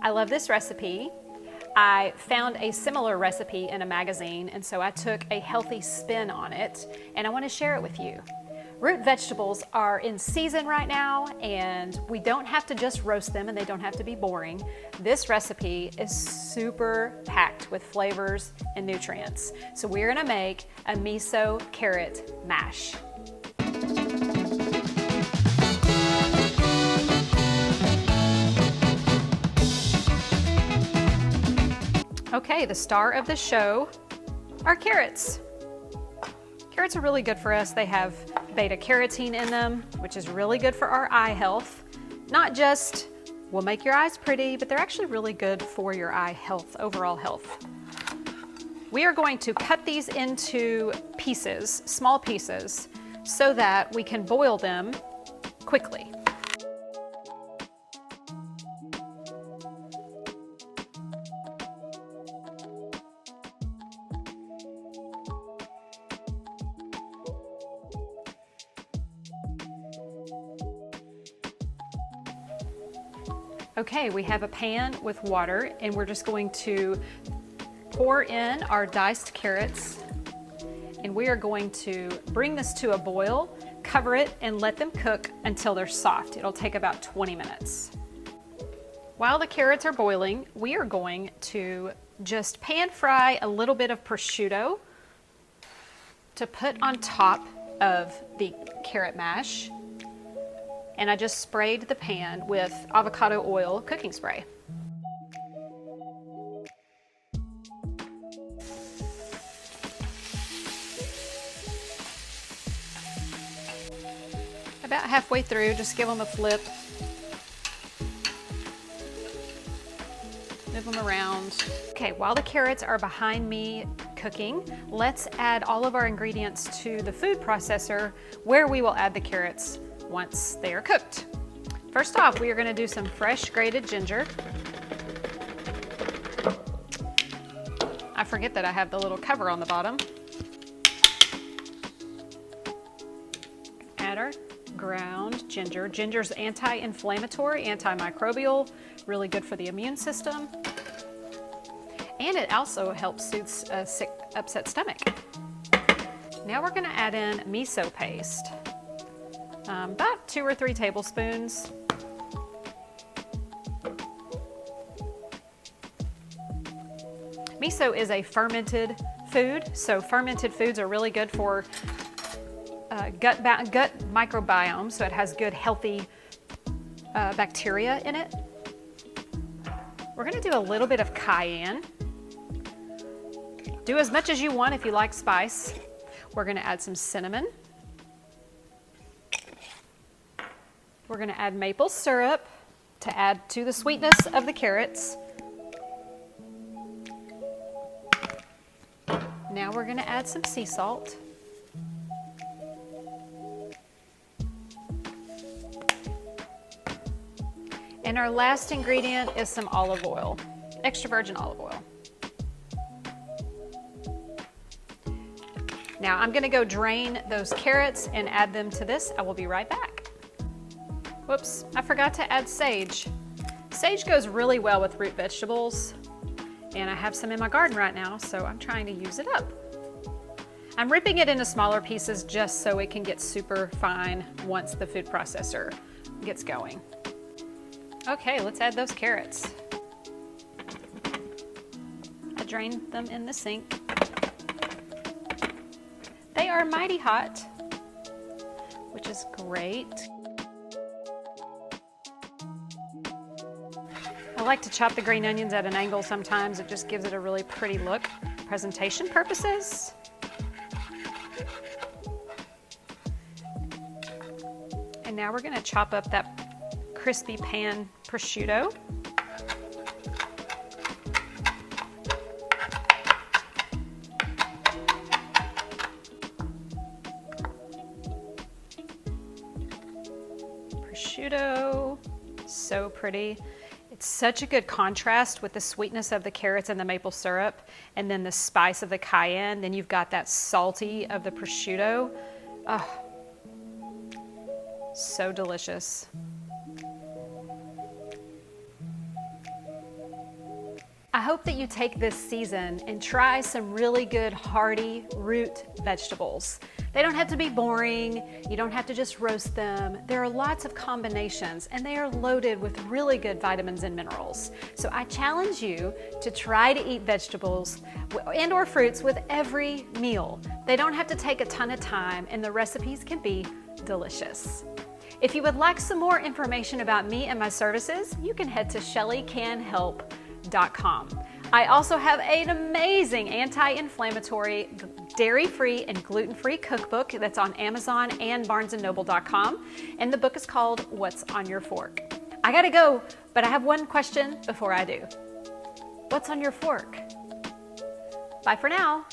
I love this recipe. I found a similar recipe in a magazine, and so I took a healthy spin on it, and I want to share it with you. Root vegetables are in season right now, and we don't have to just roast them, and they don't have to be boring. This recipe is super packed with flavors and nutrients. So we're gonna make a miso carrot mash. Okay, the star of the show are carrots. Carrots are really good for us. They have beta-carotene in them, which is really good for our eye health. Not just will make your eyes pretty, but they're actually really good for your eye health, overall health. We are going to cut these into pieces, small pieces, so that we can boil them quickly. Okay, we have a pan with water, and we're just going to pour in our diced carrots, and we are going to bring this to a boil, cover it, and let them cook until they're soft. It'll take about 20 minutes. While the carrots are boiling, we are going to just pan fry a little bit of prosciutto to put on top of the carrot mash. And I just sprayed the pan with avocado oil cooking spray. About halfway through, just give them a flip. Move them around. Okay, while the carrots are behind me cooking, let's add all of our ingredients to the food processor, where we will add the carrots once they are cooked. First off, we are going to do some fresh grated ginger. I forget that I have the little cover on the bottom. Add our ground ginger. Ginger's anti-inflammatory, antimicrobial, really good for the immune system. And it also helps soothe a sick, upset stomach. Now we're going to add in miso paste. About 2 or 3 tablespoons. Miso is a fermented food, so fermented foods are really good for gut microbiome, so it has good healthy bacteria in it. We're going to do a little bit of cayenne. Do as much as you want if you like spice. We're going to add some cinnamon. We're going to add maple syrup to add to the sweetness of the carrots. Now we're going to add some sea salt. And our last ingredient is some olive oil, extra virgin olive oil. Now I'm going to go drain those carrots and add them to this. I will be right back. Whoops, I forgot to add sage. Sage goes really well with root vegetables, and I have some in my garden right now, so I'm trying to use it up. I'm ripping it into smaller pieces just so it can get super fine once the food processor gets going. Okay, let's add those carrots. I drained them in the sink. They are mighty hot, which is great. I like to chop the green onions at an angle sometimes. It just gives it a really pretty look. Presentation purposes. And now we're going to chop up that crispy pan prosciutto. Prosciutto, so pretty. It's such a good contrast with the sweetness of the carrots and the maple syrup, and then the spice of the cayenne. Then you've got that salty of the prosciutto. Oh, so delicious. I hope that you take this season and try some really good hearty root vegetables. They don't have to be boring. You don't have to just roast them. There are lots of combinations and they are loaded with really good vitamins and minerals. So I challenge you to try to eat vegetables and or fruits with every meal. They don't have to take a ton of time and the recipes can be delicious. If you would like some more information about me and my services, you can head to shellycanhelp.com. I also have an amazing anti-inflammatory, dairy-free and gluten-free cookbook that's on Amazon and barnesandnoble.com. And the book is called What's on Your Fork? I gotta go, but I have one question before I do. What's on your fork? Bye for now.